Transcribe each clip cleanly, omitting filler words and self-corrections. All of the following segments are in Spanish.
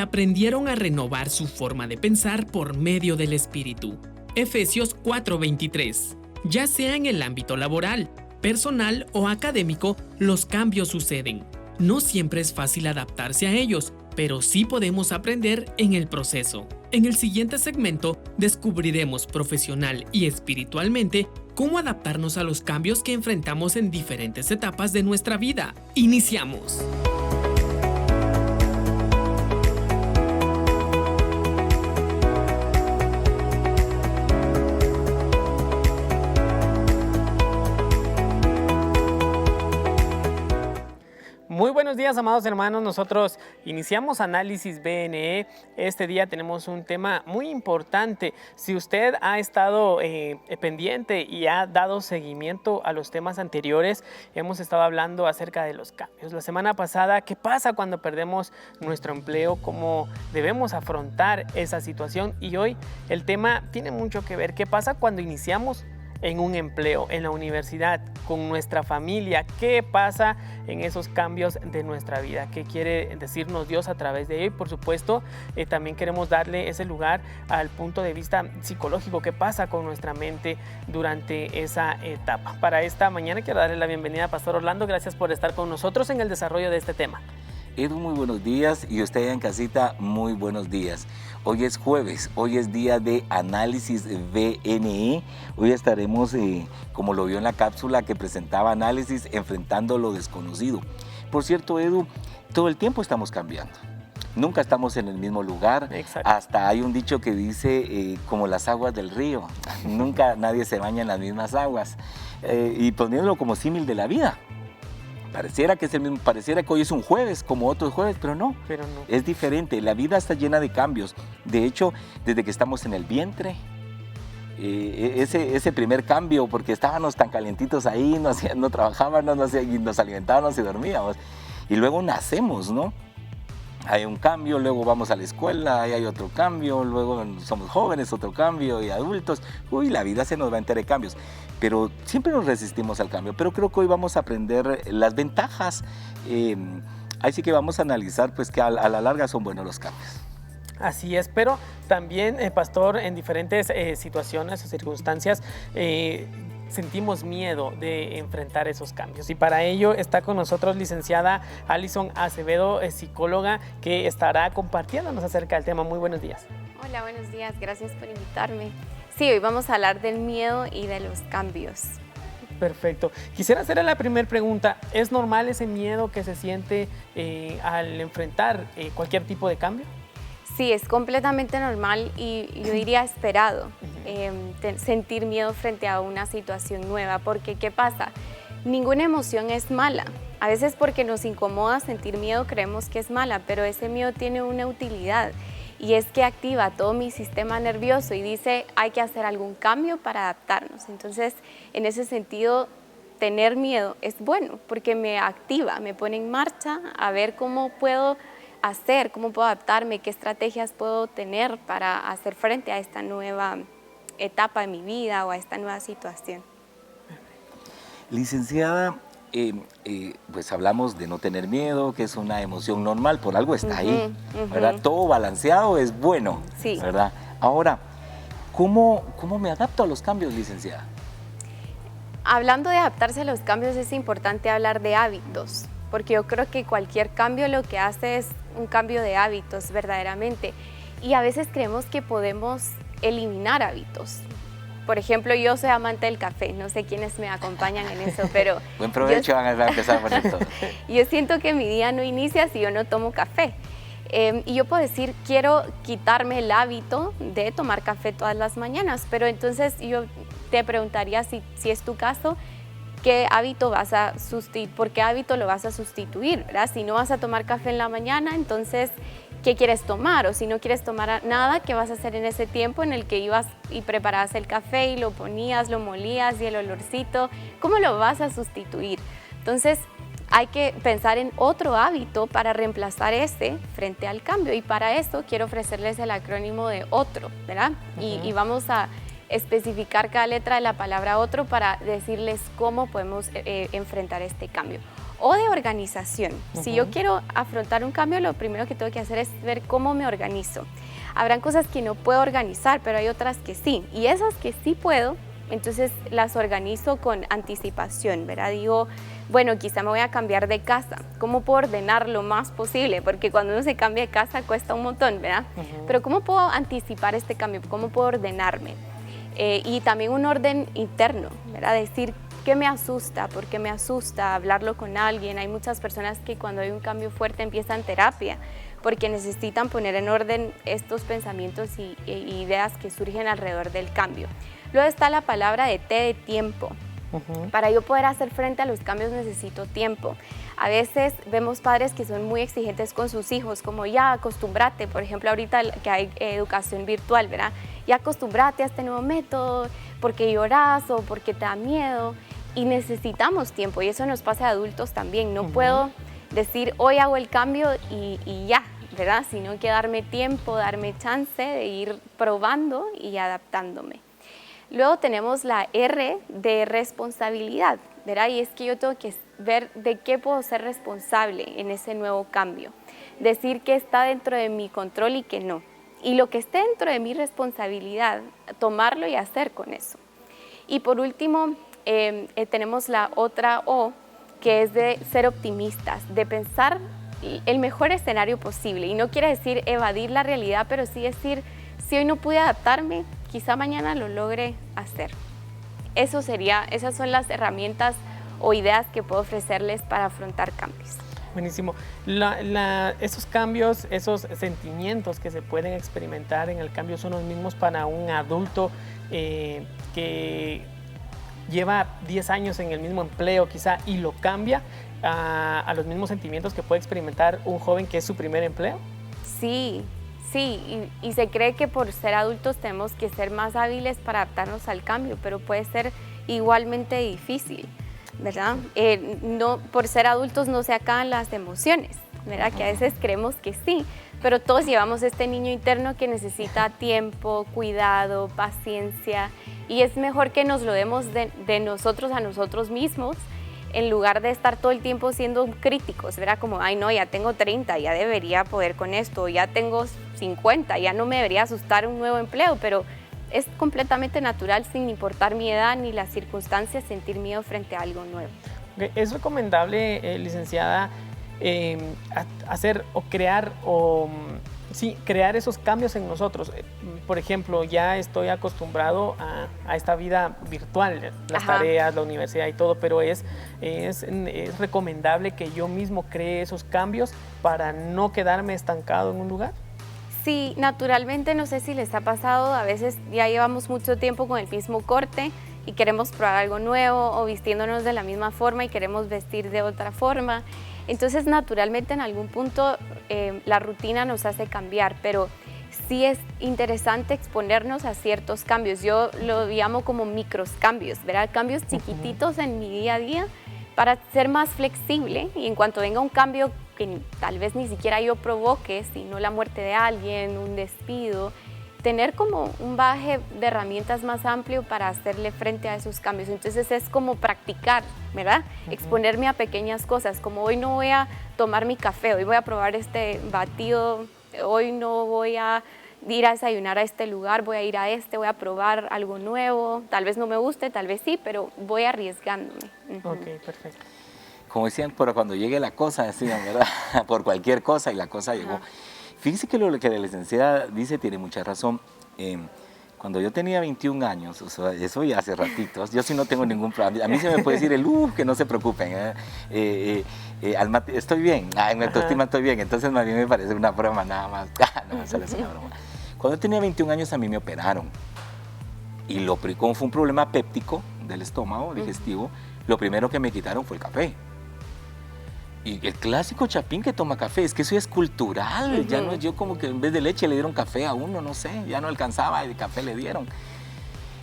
aprendieron a renovar su forma de pensar por medio del Espíritu. Efesios 4:23. Ya sea en el ámbito laboral, personal o académico, los cambios suceden. No siempre es fácil adaptarse a ellos, pero sí podemos aprender en el proceso. En el siguiente segmento descubriremos profesional y espiritualmente cómo adaptarnos a los cambios que enfrentamos en diferentes etapas de nuestra vida. ¡Iniciamos! Muy buenos días, amados hermanos. Nosotros iniciamos Análisis BNE. Este día tenemos un tema muy importante. Si usted ha estado pendiente y ha dado seguimiento a los temas anteriores, hemos estado hablando acerca de los cambios. La semana pasada, ¿qué pasa cuando perdemos nuestro empleo? ¿Cómo debemos afrontar esa situación? Y hoy el tema tiene mucho que ver. ¿Qué pasa cuando iniciamos en un empleo, en la universidad, con nuestra familia? ¿Qué pasa en esos cambios de nuestra vida? ¿Qué quiere decirnos Dios a través de ello? Y por supuesto, también queremos darle ese lugar al punto de vista psicológico. ¿Qué pasa con nuestra mente durante esa etapa? Para esta mañana quiero darle la bienvenida a Pastor Orlando. Gracias por estar con nosotros en el desarrollo de este tema. Edu, muy buenos días, y usted en casita, muy buenos días. Hoy es jueves, hoy es día de Análisis BNE. Hoy estaremos, como lo vio en la cápsula que presentaba Análisis, enfrentando lo desconocido. Por cierto, Edu, todo el tiempo estamos cambiando. Nunca estamos en el mismo lugar. Exacto. Hasta hay un dicho que dice, como las aguas del río, nunca nadie se baña en las mismas aguas. Y poniéndolo como símil de la vida. Pareciera que es el mismo, pareciera que hoy es un jueves como otros jueves, pero no. Es diferente. La vida está llena de cambios. De hecho, desde que estamos en el vientre, ese primer cambio, porque estábamos tan calientitos ahí, no trabajábamos, nos alimentábamos y dormíamos. Y luego nacemos, ¿no? Hay un cambio, luego vamos a la escuela, ahí hay otro cambio, luego somos jóvenes, otro cambio, y adultos. Uy, la vida se nos va a enterar de cambios. Pero siempre nos resistimos al cambio. Pero creo que hoy vamos a aprender las ventajas. Ahí sí que vamos a analizar pues, que a la larga son buenos los cambios. Así es, pero también, pastor, en diferentes situaciones o circunstancias, sentimos miedo de enfrentar esos cambios, y para ello está con nosotros licenciada Alison Acevedo, psicóloga, que estará compartiéndonos acerca del tema. Muy buenos días. Hola, buenos días, gracias por invitarme. Sí, hoy vamos a hablar del miedo y de los cambios. Perfecto. Quisiera hacerle la primera pregunta. ¿Es normal ese miedo que se siente al enfrentar cualquier tipo de cambio? Sí, es completamente normal y yo diría esperado, sentir miedo frente a una situación nueva, porque ¿qué pasa? Ninguna emoción es mala. A veces porque nos incomoda sentir miedo creemos que es mala, pero ese miedo tiene una utilidad, y es que activa todo mi sistema nervioso y dice hay que hacer algún cambio para adaptarnos. Entonces, en ese sentido, tener miedo es bueno porque me activa, me pone en marcha a ver cómo puedo hacer, cómo puedo adaptarme, qué estrategias puedo tener para hacer frente a esta nueva etapa de mi vida o a esta nueva situación. Licenciada, pues hablamos de no tener miedo, que es una emoción normal, por algo está ahí, ¿verdad? Todo balanceado es bueno, sí, ¿verdad? Ahora, ¿cómo me adapto a los cambios, licenciada? Hablando de adaptarse a los cambios, es importante hablar de hábitos, porque yo creo que cualquier cambio lo que hace es un cambio de hábitos verdaderamente, y a veces creemos que podemos eliminar hábitos. Por ejemplo, yo soy amante del café, no sé quiénes me acompañan en eso, pero... Buen provecho, van a empezar a poner todo. Yo siento que mi día no inicia si yo no tomo café. Y yo puedo decir, quiero quitarme el hábito de tomar café todas las mañanas, pero entonces yo te preguntaría si es tu caso, ¿qué hábito vas a sustituir? ¿Por qué hábito lo vas a sustituir? ¿Verdad? Si no vas a tomar café en la mañana, entonces, ¿qué quieres tomar? O si no quieres tomar nada, ¿qué vas a hacer en ese tiempo en el que ibas y preparabas el café y lo ponías, lo molías y el olorcito? ¿Cómo lo vas a sustituir? Entonces, hay que pensar en otro hábito para reemplazar ese frente al cambio, y para eso quiero ofrecerles el acrónimo de OTRO, ¿verdad? Y vamos a especificar cada letra de la palabra OTRO para decirles cómo podemos enfrentar este cambio. o de organización. Si yo quiero afrontar un cambio, lo primero que tengo que hacer es ver cómo me organizo. Habrán cosas que no puedo organizar, pero hay otras que sí. Y esas que sí puedo, entonces las organizo con anticipación, ¿verdad? Digo, bueno, quizá me voy a cambiar de casa. ¿Cómo puedo ordenar lo más posible? Porque cuando uno se cambia de casa cuesta un montón, ¿verdad? Pero ¿cómo puedo anticipar este cambio? ¿Cómo puedo ordenarme? Y también un orden interno, ¿verdad? Decir, ¿qué me asusta? ¿Por qué me asusta? Hablarlo con alguien. Hay muchas personas que cuando hay un cambio fuerte empiezan terapia porque necesitan poner en orden estos pensamientos e ideas que surgen alrededor del cambio. Luego está la palabra de T de tiempo. Para yo poder hacer frente a los cambios necesito tiempo. A veces vemos padres que son muy exigentes con sus hijos, como ya acostúmbrate, por ejemplo ahorita que hay educación virtual, ¿verdad? Ya acostúmbrate a este nuevo método, porque lloras o porque te da miedo, y necesitamos tiempo, y eso nos pasa a adultos también. No puedo decir hoy hago el cambio y ya, ¿verdad? Sino que darme tiempo, darme chance de ir probando y adaptándome. Luego tenemos la R de responsabilidad, ¿verdad? Y es que yo tengo que ver de qué puedo ser responsable en ese nuevo cambio. Decir qué está dentro de mi control y qué no. Y lo que esté dentro de mi responsabilidad, tomarlo y hacer con eso. Y por último, tenemos la otra O, que es de ser optimistas, de pensar el mejor escenario posible. Y no quiere decir evadir la realidad, pero sí decir, si hoy no pude adaptarme, quizá mañana lo logre hacer. Esas son las herramientas o ideas que puedo ofrecerles para afrontar cambios. Buenísimo. Esos cambios, esos sentimientos que se pueden experimentar en el cambio son los mismos para un adulto que lleva 10 años en el mismo empleo quizá y lo cambia a los mismos sentimientos que puede experimentar un joven que es su primer empleo. Sí, y se cree que por ser adultos tenemos que ser más hábiles para adaptarnos al cambio, pero puede ser igualmente difícil, ¿verdad? No, por ser adultos no se acaban las emociones, ¿verdad? Que a veces creemos que sí, pero todos llevamos este niño interno que necesita tiempo, cuidado, paciencia, y es mejor que nos lo demos de nosotros a nosotros mismos, en lugar de estar todo el tiempo siendo críticos, ¿verdad? Como, ay no, ya tengo 30, ya debería poder con esto, ya tengo 50, ya no me debería asustar un nuevo empleo, pero es completamente natural, sin importar mi edad ni las circunstancias, sentir miedo frente a algo nuevo. ¿Es recomendable, licenciada, hacer o crear crear esos cambios en nosotros? Por ejemplo, ya estoy acostumbrado a esta vida virtual, las tareas, la universidad y todo, pero es recomendable que yo mismo cree esos cambios para no quedarme estancado en un lugar. Sí, naturalmente, no sé si les ha pasado, a veces ya llevamos mucho tiempo con el mismo corte y queremos probar algo nuevo, o vistiéndonos de la misma forma y queremos vestir de otra forma. Entonces, naturalmente, en algún punto la rutina nos hace cambiar, pero sí es interesante exponernos a ciertos cambios. Yo lo llamo como micros cambios, ¿verdad? Cambios chiquititos en mi día a día para ser más flexible, y en cuanto venga un cambio que tal vez ni siquiera yo provoque, sino la muerte de alguien, un despido, tener como un bagaje de herramientas más amplio para hacerle frente a esos cambios. Entonces es como practicar, ¿verdad? Exponerme a pequeñas cosas, como hoy no voy a tomar mi café, hoy voy a probar este batido, hoy no voy a ir a desayunar a este lugar, voy a ir a voy a probar algo nuevo, tal vez no me guste, tal vez sí, pero voy arriesgándome. Ok, perfecto. Como decían, pero cuando llegue la cosa, decían, ¿verdad? Por cualquier cosa, y la cosa llegó. Fíjese que lo que la licenciada dice tiene mucha razón. Cuando yo tenía 21 años, o sea, eso ya hace ratitos, yo sí no tengo ningún problema. A mí se me puede decir que no se preocupen. Estoy bien, en mi autoestima estoy bien. Entonces, a mí me parece una broma nada más. No, solo es una broma. Cuando yo tenía 21 años, a mí me operaron. Y como fue un problema péptico del estómago, digestivo, lo primero que me quitaron fue el café. Y el clásico chapín que toma café, es que eso es cultural. Ya no, yo como que en vez de leche le dieron café a uno, no sé, ya no alcanzaba y de café le dieron.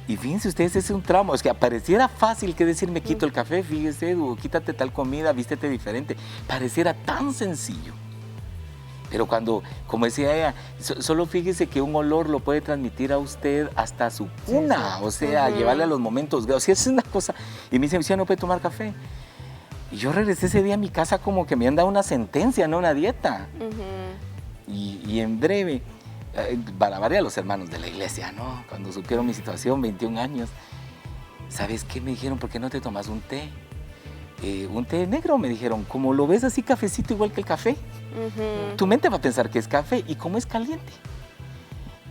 Y fíjense ustedes, ese es un trauma. Es que pareciera fácil que decir me quito el café, fíjese, Edu, quítate tal comida, vístete diferente. Pareciera tan sencillo. Pero cuando, como decía ella, solo fíjese que un olor lo puede transmitir a usted hasta su cuna, o sea, llevarle a los momentos. O sea, es una cosa. Y me dice, no puede tomar café. Y yo regresé ese día a mi casa como que me han dado una sentencia, no una dieta. Y en breve, para variar a los hermanos de la iglesia, ¿no? Cuando supieron mi situación, 21 años, ¿sabes qué? Me dijeron, ¿por qué no te tomas un té? Un té negro, me dijeron, como lo ves así cafecito igual que el café, tu mente va a pensar que es café y como es caliente.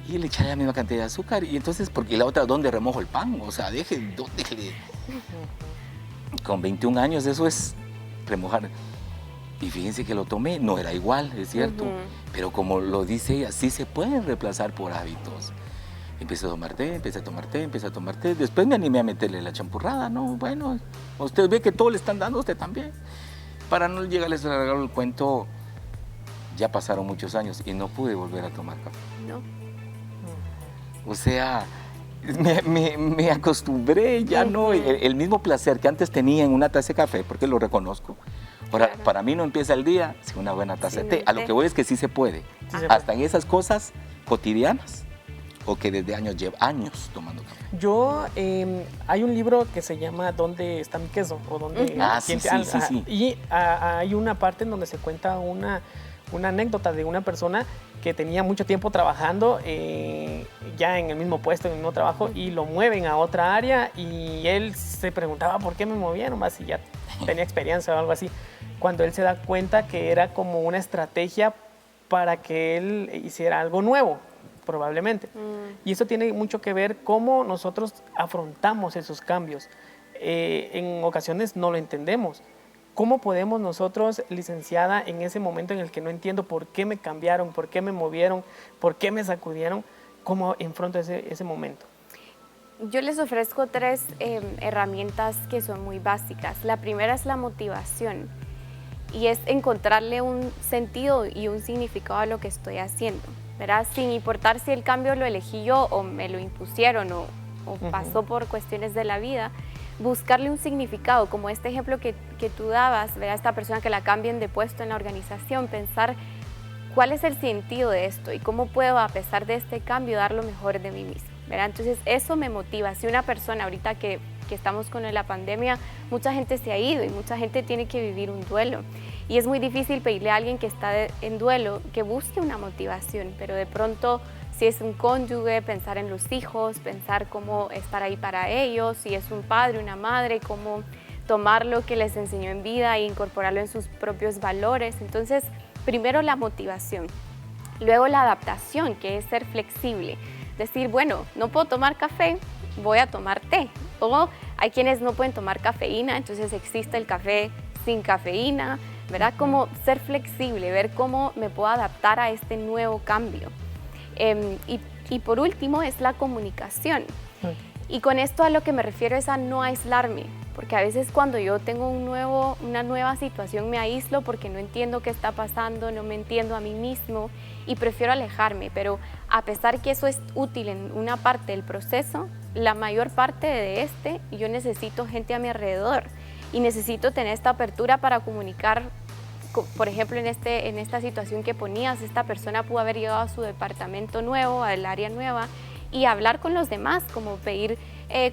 Y le echaré la misma cantidad de azúcar. Y entonces, porque la otra, ¿dónde remojo el pan? O sea, déjele. Con 21 años eso es remojar. Y fíjense que lo tomé, no era igual, es cierto. Pero como lo dice ella, sí se pueden reemplazar por hábitos. Empecé a tomar té, empecé a tomar té, empecé a tomar té. Después me animé a meterle la champurrada, ¿no? Bueno, usted ve que todo le están dando a usted también. Para no llegarles a alargar el cuento, ya pasaron muchos años y no pude volver a tomar café. No. O sea, me acostumbré, ya no. El mismo placer que antes tenía en una taza de café, porque lo reconozco. Ahora, Claro. para mí no empieza el día sin una buena taza de té. A lo que voy es que sí se puede. Sí se Hasta en esas cosas cotidianas. O que desde años lleva años tomando café. Yo, hay un libro que se llama ¿Dónde está mi queso? O ¿Dónde, Ah, sí, quién te- sí, sí, sí. Y hay una parte en donde se cuenta una anécdota de una persona que tenía mucho tiempo trabajando ya en el mismo puesto, en el mismo trabajo, y lo mueven a otra área y él se preguntaba por qué me movieron, más si ya tenía experiencia o algo así, cuando él se da cuenta que era como una estrategia para que él hiciera algo nuevo, probablemente. Y eso tiene mucho que ver cómo nosotros afrontamos esos cambios. En ocasiones no lo entendemos. ¿Cómo podemos nosotros, licenciada, en ese momento en el que no entiendo por qué me cambiaron, por qué me movieron, por qué me sacudieron, cómo enfrento ese momento? Yo les ofrezco 3 herramientas que son muy básicas. La primera es la motivación y es encontrarle un sentido y un significado a lo que estoy haciendo, ¿verdad? Sin importar si el cambio lo elegí yo o me lo impusieron o pasó por cuestiones de la vida, buscarle un significado, como este ejemplo que tú dabas, ¿verdad? Esta persona que la cambien de puesto en la organización, pensar cuál es el sentido de esto y cómo puedo, a pesar de este cambio, dar lo mejor de mí mismo, ¿verdad? Entonces eso me motiva. Si una persona ahorita que estamos con la pandemia, mucha gente se ha ido y mucha gente tiene que vivir un duelo. Y es muy difícil pedirle a alguien que está en duelo que busque una motivación, pero de pronto, si es un cónyuge, pensar en los hijos, pensar cómo estar ahí para ellos, si es un padre, una madre, cómo tomar lo que les enseñó en vida e incorporarlo en sus propios valores. Entonces, primero la motivación, luego la adaptación, que es ser flexible. Decir, bueno, no puedo tomar café, voy a tomar té. O hay quienes no pueden tomar cafeína, entonces existe el café sin cafeína, ¿verdad? Como ser flexible, ver cómo me puedo adaptar a este nuevo cambio. Y por último es la comunicación. Y con esto a lo que me refiero es a no aislarme, porque a veces cuando yo tengo una nueva situación me aíslo porque no entiendo qué está pasando, no me entiendo a mí mismo y prefiero alejarme, pero a pesar que eso es útil en una parte del proceso, la mayor parte de yo necesito gente a mi alrededor y necesito tener esta apertura para comunicar. Por ejemplo, en esta situación que ponías, esta persona pudo haber llegado a su departamento nuevo, al área nueva, y hablar con los demás, como pedir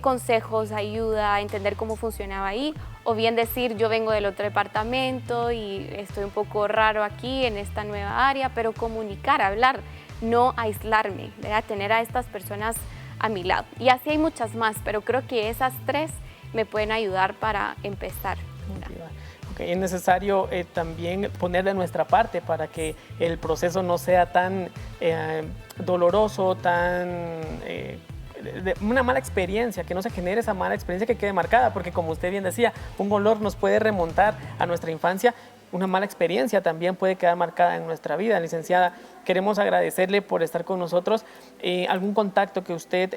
consejos, ayuda, entender cómo funcionaba ahí, o bien decir, yo vengo del otro departamento y estoy un poco raro aquí en esta nueva área, pero comunicar, hablar, no aislarme, ¿verdad? Tener a estas personas a mi lado. Y así hay muchas más, pero creo que esas 3 me pueden ayudar para empezar. Okay, es necesario también poner de nuestra parte para que el proceso no sea tan doloroso, tan una mala experiencia, que no se genere esa mala experiencia que quede marcada, porque como usted bien decía, un olor nos puede remontar a nuestra infancia. Una mala experiencia también puede quedar marcada en nuestra vida. Licenciada, queremos agradecerle por estar con nosotros. ¿Algún contacto que usted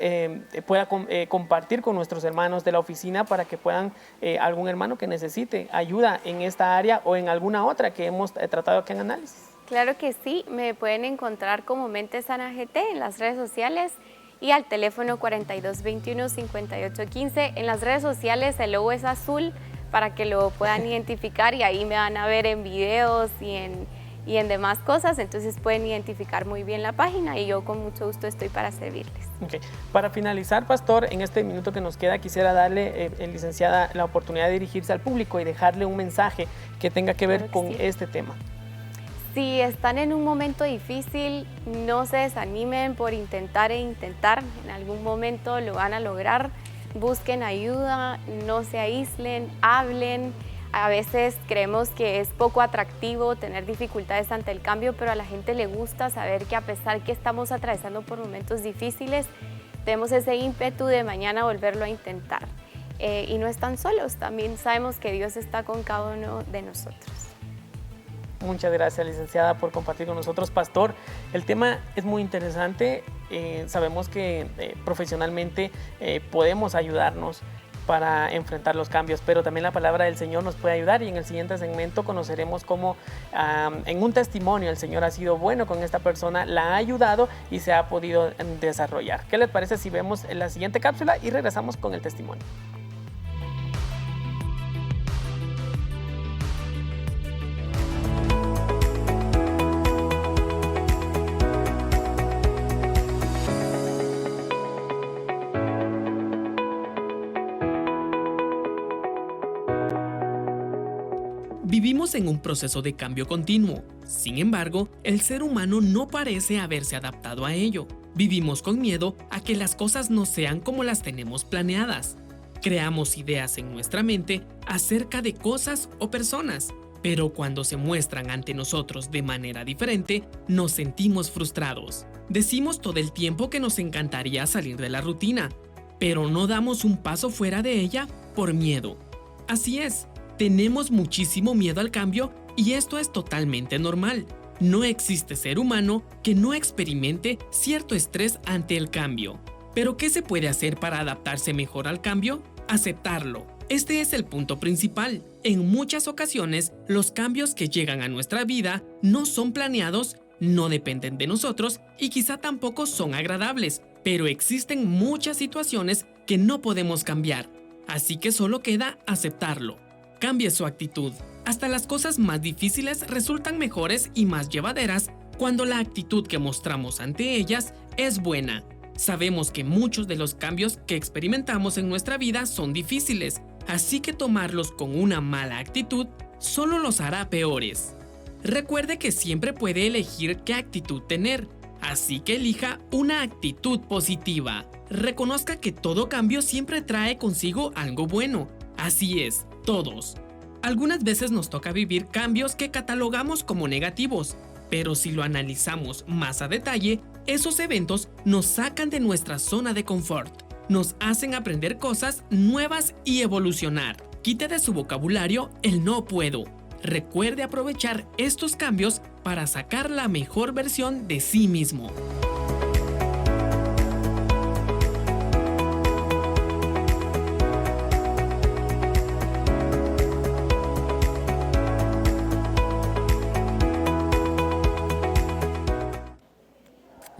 pueda compartir con nuestros hermanos de la oficina para que puedan, algún hermano que necesite ayuda en esta área o en alguna otra que hemos tratado aquí en Análisis? Claro que sí, me pueden encontrar como Mente Sana GT en las redes sociales y al teléfono 4221-5815. En las redes sociales el logo es azul, para que lo puedan identificar y ahí me van a ver en videos y y en demás cosas, entonces pueden identificar muy bien la página y yo con mucho gusto estoy para servirles. Okay. Para finalizar, pastor, en este minuto que nos queda, quisiera darle, licenciada, la oportunidad de dirigirse al público y dejarle un mensaje que tenga que ver con este tema. Si están en un momento difícil, no se desanimen por intentar en algún momento lo van a lograr. Busquen ayuda, no se aíslen, hablen. A veces creemos que es poco atractivo tener dificultades ante el cambio, pero a la gente le gusta saber que a pesar que estamos atravesando por momentos difíciles, tenemos ese ímpetu de mañana volverlo a intentar. Y no están solos, también sabemos que Dios está con cada uno de nosotros. Muchas gracias, licenciada, por compartir con nosotros. Pastor, el tema es muy interesante. Sabemos que profesionalmente podemos ayudarnos para enfrentar los cambios, pero también la palabra del Señor nos puede ayudar, y en el siguiente segmento conoceremos cómo en un testimonio el Señor ha sido bueno con esta persona, la ha ayudado y se ha podido desarrollar. ¿Qué les parece si vemos en la siguiente cápsula y regresamos con el testimonio? Vivimos en un proceso de cambio continuo. Sin embargo, el ser humano no parece haberse adaptado a ello. Vivimos con miedo a que las cosas no sean como las tenemos planeadas. Creamos ideas en nuestra mente acerca de cosas o personas, pero cuando se muestran ante nosotros de manera diferente, nos sentimos frustrados. Decimos todo el tiempo que nos encantaría salir de la rutina, pero no damos un paso fuera de ella por miedo. Así es. Tenemos muchísimo miedo al cambio y esto es totalmente normal. No existe ser humano que no experimente cierto estrés ante el cambio. ¿Pero qué se puede hacer para adaptarse mejor al cambio? Aceptarlo. Este es el punto principal. En muchas ocasiones, los cambios que llegan a nuestra vida no son planeados, no dependen de nosotros y quizá tampoco son agradables, pero existen muchas situaciones que no podemos cambiar. Así que solo queda aceptarlo. Cambie su actitud. Hasta las cosas más difíciles resultan mejores y más llevaderas cuando la actitud que mostramos ante ellas es buena. Sabemos que muchos de los cambios que experimentamos en nuestra vida son difíciles, así que tomarlos con una mala actitud solo los hará peores. Recuerde que siempre puede elegir qué actitud tener, así que elija una actitud positiva. Reconozca que todo cambio siempre trae consigo algo bueno. Así es. Todos. Algunas veces nos toca vivir cambios que catalogamos como negativos, pero si lo analizamos más a detalle, esos eventos nos sacan de nuestra zona de confort, nos hacen aprender cosas nuevas y evolucionar. Quite de su vocabulario el no puedo. Recuerde aprovechar estos cambios para sacar la mejor versión de sí mismo.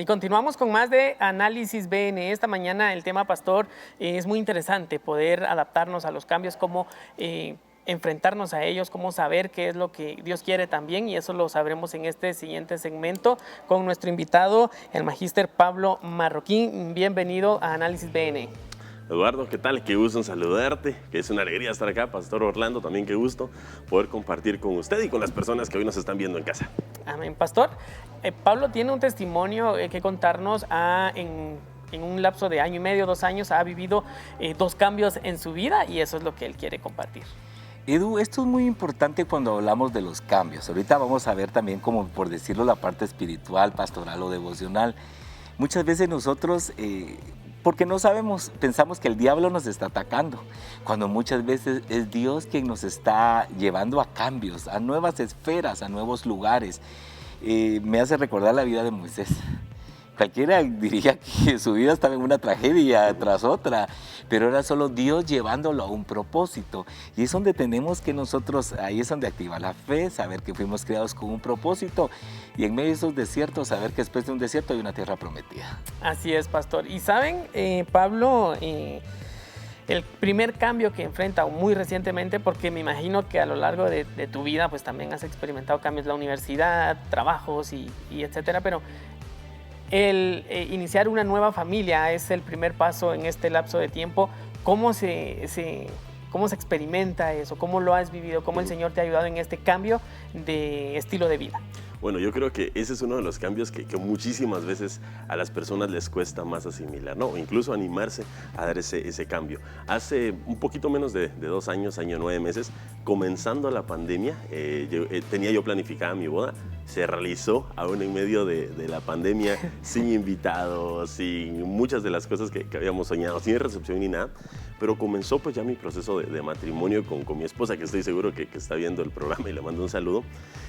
Y continuamos con más de Análisis BNE. Esta mañana el tema, pastor, es muy interesante poder adaptarnos a los cambios, cómo enfrentarnos a ellos, cómo saber qué es lo que Dios quiere también, y eso lo sabremos en este siguiente segmento con nuestro invitado, el magíster Pablo Marroquín. Bienvenido a Análisis BNE. Eduardo, ¿qué tal? Qué gusto en saludarte, que es una alegría estar acá. Pastor Orlando, también qué gusto poder compartir con usted y con las personas que hoy nos están viendo en casa. Amén, pastor. Pablo tiene un testimonio que contarnos. En un lapso de año y medio, 2 años, ha vivido 2 cambios en su vida, y eso es lo que él quiere compartir. Edu, esto es muy importante cuando hablamos de los cambios. Ahorita vamos a ver también, como por decirlo, la parte espiritual, pastoral o devocional. Muchas veces nosotros, porque no sabemos, pensamos que el diablo nos está atacando, cuando muchas veces es Dios quien nos está llevando a cambios, a nuevas esferas, a nuevos lugares. Me hace recordar la vida de Moisés. Cualquiera diría que su vida estaba en una tragedia tras otra, pero era solo Dios llevándolo a un propósito. Y es donde tenemos que nosotros, ahí es donde activa la fe, saber que fuimos creados con un propósito, y en medio de esos desiertos, saber que después de un desierto hay una tierra prometida. Así es, pastor. Y saben, Pablo, el primer cambio que enfrenta muy recientemente, porque me imagino que a lo largo de tu vida pues también has experimentado cambios en la universidad, trabajos y etcétera, pero el iniciar una nueva familia es el primer paso en este lapso de tiempo. ¿Cómo se experimenta eso? ¿Cómo lo has vivido? ¿Cómo el Señor te ha ayudado en este cambio de estilo de vida? Bueno, yo creo que ese es uno de los cambios que muchísimas veces a las personas les cuesta más asimilar, ¿no? O incluso animarse a dar ese cambio. Hace un poquito menos de 2 años, año 9 meses, comenzando la pandemia, tenía yo planificada mi boda. Se realizó aún en medio de la pandemia, sin invitados, sin muchas de las cosas que habíamos soñado, sin recepción ni nada. Pero comenzó pues ya mi proceso de matrimonio con mi esposa, que estoy seguro que está viendo el programa y le mando un saludo.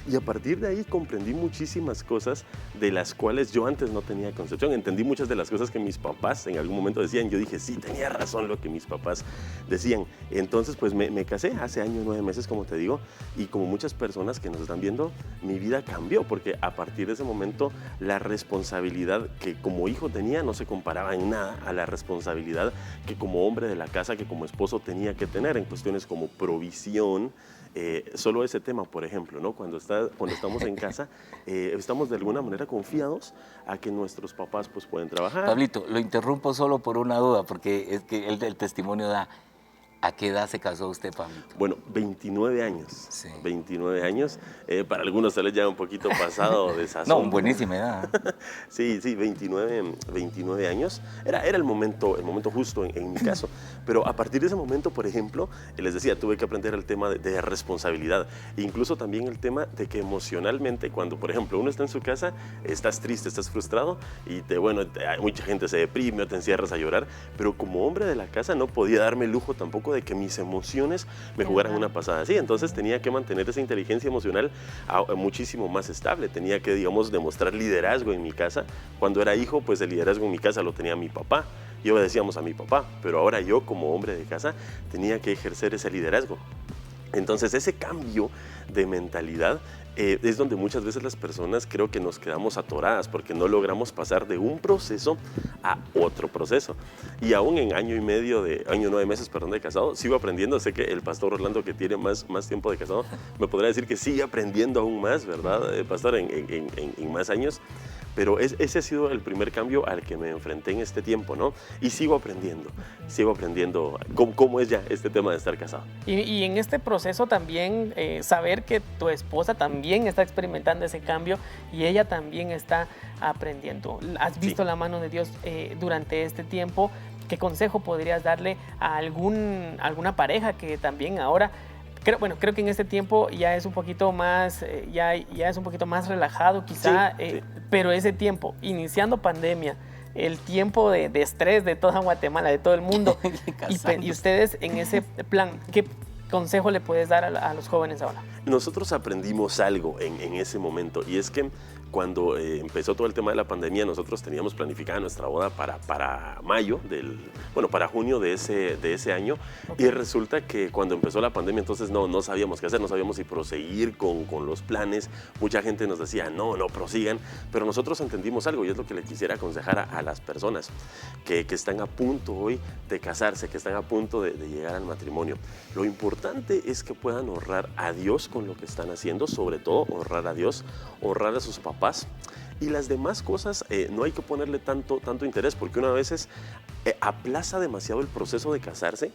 Y a partir de ahí comprendí muchísimas cosas de las cuales yo antes no tenía concepción. Entendí muchas de las cosas que mis papás en algún momento decían. Yo dije, sí, tenía razón lo que mis papás decían. Entonces pues me casé hace año 9 meses, como te digo, y como muchas personas que nos están viendo, mi vida cambió, porque a partir de ese momento la responsabilidad que como hijo tenía no se comparaba en nada a la responsabilidad que como hombre de la casa, que como esposo tenía que tener en cuestiones como provisión. Solo ese tema, por ejemplo, ¿no? Cuando estamos en casa, estamos de alguna manera confiados a que nuestros papás pues pueden trabajar. Pablito, lo interrumpo solo por una duda, porque es que el testimonio da. ¿A qué edad se casó usted, Pablito? Bueno, 29 años. Sí. 29 años. Para algunos se les llama un poquito pasado de sazón. No, buenísima edad. Sí, 29 años. Era el momento justo en mi caso. Pero a partir de ese momento, por ejemplo, les decía, tuve que aprender el tema de responsabilidad. Incluso también el tema de que emocionalmente, cuando, por ejemplo, uno está en su casa, estás triste, estás frustrado y mucha gente se deprime o te encierras a llorar. Pero como hombre de la casa no podía darme el lujo tampoco de que mis emociones me jugaran una pasada así. Entonces tenía que mantener esa inteligencia emocional muchísimo más estable. Tenía que, digamos, demostrar liderazgo en mi casa. Cuando era hijo, pues el liderazgo en mi casa lo tenía mi papá. Y obedecíamos a mi papá. Pero ahora yo, como hombre de casa, tenía que ejercer ese liderazgo. Entonces ese cambio de mentalidad es donde muchas veces las personas creo que nos quedamos atoradas porque no logramos pasar de un proceso a otro proceso. Y aún en año 9 meses de casado, sigo aprendiendo. Sé que el pastor Orlando, que tiene más tiempo de casado, me podrá decir que sigue aprendiendo aún más, ¿verdad, pastor? En más años. Pero ese ha sido el primer cambio al que me enfrenté en este tiempo, ¿no? Y sigo aprendiendo cómo es ya este tema de estar casado. Y en este proceso también saber que tu esposa también está experimentando ese cambio y ella también está aprendiendo. ¿Has visto la mano de Dios durante este tiempo? ¿Qué consejo podrías darle a alguna pareja que también ahora... Creo que en este tiempo ya es un poquito más, ya es un poquito más relajado quizá, sí. Pero ese tiempo, iniciando pandemia, el tiempo de estrés de toda Guatemala, de todo el mundo, y ustedes en ese plan, ¿qué consejo le puedes dar a los jóvenes ahora? Nosotros aprendimos algo en ese momento, y es que cuando empezó todo el tema de la pandemia, nosotros teníamos planificada nuestra boda para junio de ese año. Okay. Y resulta que cuando empezó la pandemia, entonces no sabíamos qué hacer, no sabíamos si proseguir con los planes. Mucha gente nos decía, no prosigan, pero nosotros entendimos algo, y es lo que le quisiera aconsejar a las personas que están a punto hoy de casarse, que están a punto de llegar al matrimonio. Lo importante es que puedan honrar a Dios con lo que están haciendo, sobre todo honrar a Dios, honrar a sus papás, y las demás cosas no hay que ponerle tanto interés, porque uno a veces aplaza demasiado el proceso de casarse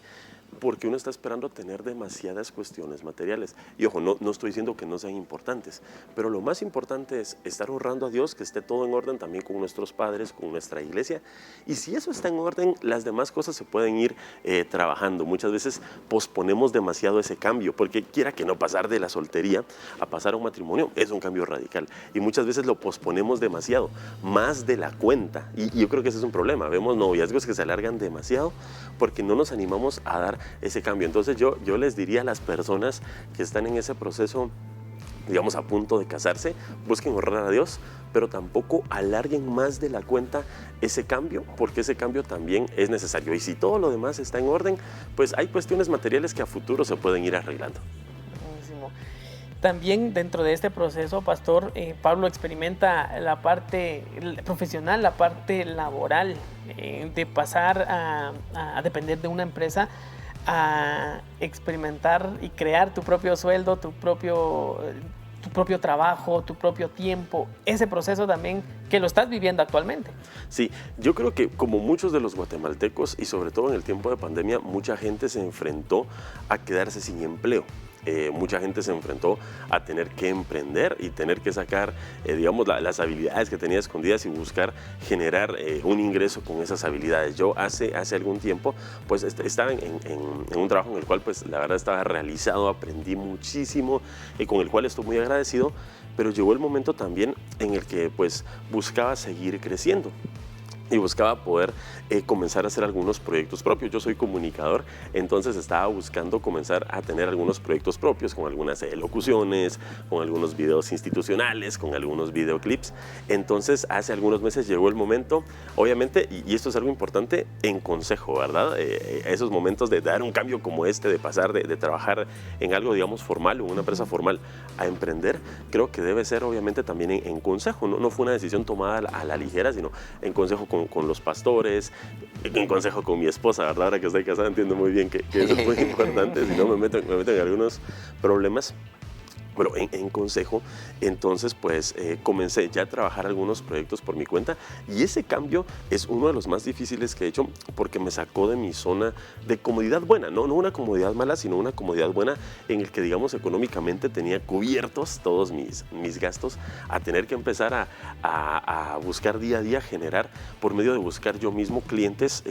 porque uno está esperando tener demasiadas cuestiones materiales. Y ojo, no estoy diciendo que no sean importantes, pero lo más importante es estar honrando a Dios, que esté todo en orden también con nuestros padres, con nuestra iglesia. Y si eso está en orden, las demás cosas se pueden ir trabajando. Muchas veces posponemos demasiado ese cambio, porque quiera que no, pasar de la soltería a pasar a un matrimonio es un cambio radical. Y muchas veces lo posponemos demasiado, más de la cuenta. Y yo creo que ese es un problema. Vemos noviazgos que se alargan demasiado porque no nos animamos a dar ese cambio. Entonces yo les diría a las personas que están en ese proceso, digamos, a punto de casarse, busquen honrar a Dios, pero tampoco alarguen más de la cuenta ese cambio, porque ese cambio también es necesario. Y si todo lo demás está en orden, pues hay cuestiones materiales que a futuro se pueden ir arreglando. Buenísimo. También dentro de este proceso, Pastor, Pablo experimenta la parte profesional, la parte laboral, de pasar a depender de una empresa, a experimentar y crear tu propio sueldo, tu propio trabajo, tu propio tiempo, ese proceso también que lo estás viviendo actualmente. Sí, yo creo que como muchos de los guatemaltecos y sobre todo en el tiempo de pandemia, mucha gente se enfrentó a quedarse sin empleo. Mucha gente se enfrentó a tener que emprender y tener que sacar, digamos, las habilidades que tenía escondidas y buscar generar un ingreso con esas habilidades. Yo hace algún tiempo, pues estaba en un trabajo en el cual, pues la verdad estaba realizado, aprendí muchísimo y con el cual estoy muy agradecido, pero llegó el momento también en el que, pues, buscaba seguir creciendo. Y buscaba poder comenzar a hacer algunos proyectos propios. Yo soy comunicador, entonces estaba buscando comenzar a tener algunos proyectos propios con algunas locuciones, con algunos videos institucionales, con algunos videoclips. Entonces hace algunos meses llegó el momento, obviamente, y esto es algo importante, en consejo, ¿verdad? Esos momentos de dar un cambio como este, de pasar de trabajar en algo, digamos, formal o en una empresa formal a emprender, creo que debe ser obviamente también en consejo. No fue una decisión tomada a la ligera, sino en consejo con los pastores, en consejo con mi esposa, ¿verdad? Ahora que estoy casada entiendo muy bien que eso es muy importante, si no me meto en algunos problemas. Bueno, en consejo, entonces pues comencé ya a trabajar algunos proyectos por mi cuenta y ese cambio es uno de los más difíciles que he hecho porque me sacó de mi zona de comodidad buena, no una comodidad mala, sino una comodidad buena en el que, digamos, económicamente tenía cubiertos todos mis gastos, a tener que empezar a buscar día a día, generar por medio de buscar yo mismo clientes,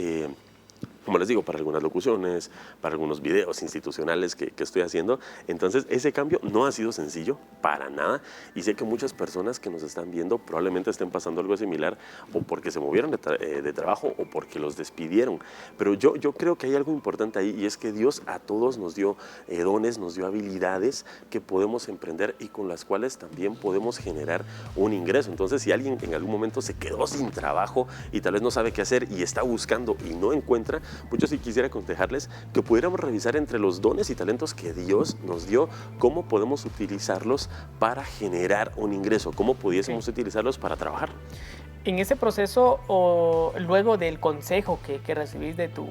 como les digo, para algunas locuciones, para algunos videos institucionales que estoy haciendo. Entonces, ese cambio no ha sido sencillo, para nada, y sé que muchas personas que nos están viendo probablemente estén pasando algo similar, o porque se movieron de trabajo, o porque los despidieron. Pero yo creo que hay algo importante ahí, y es que Dios a todos nos dio dones, nos dio habilidades que podemos emprender y con las cuales también podemos generar un ingreso. Entonces, si alguien en algún momento se quedó sin trabajo y tal vez no sabe qué hacer y está buscando y no encuentra, pues yo sí quisiera aconsejarles que pudiéramos revisar entre los dones y talentos que Dios nos dio, cómo podemos utilizarlos para generar un ingreso, cómo pudiésemos utilizarlos para trabajar. En ese proceso, o luego del consejo que recibís de tu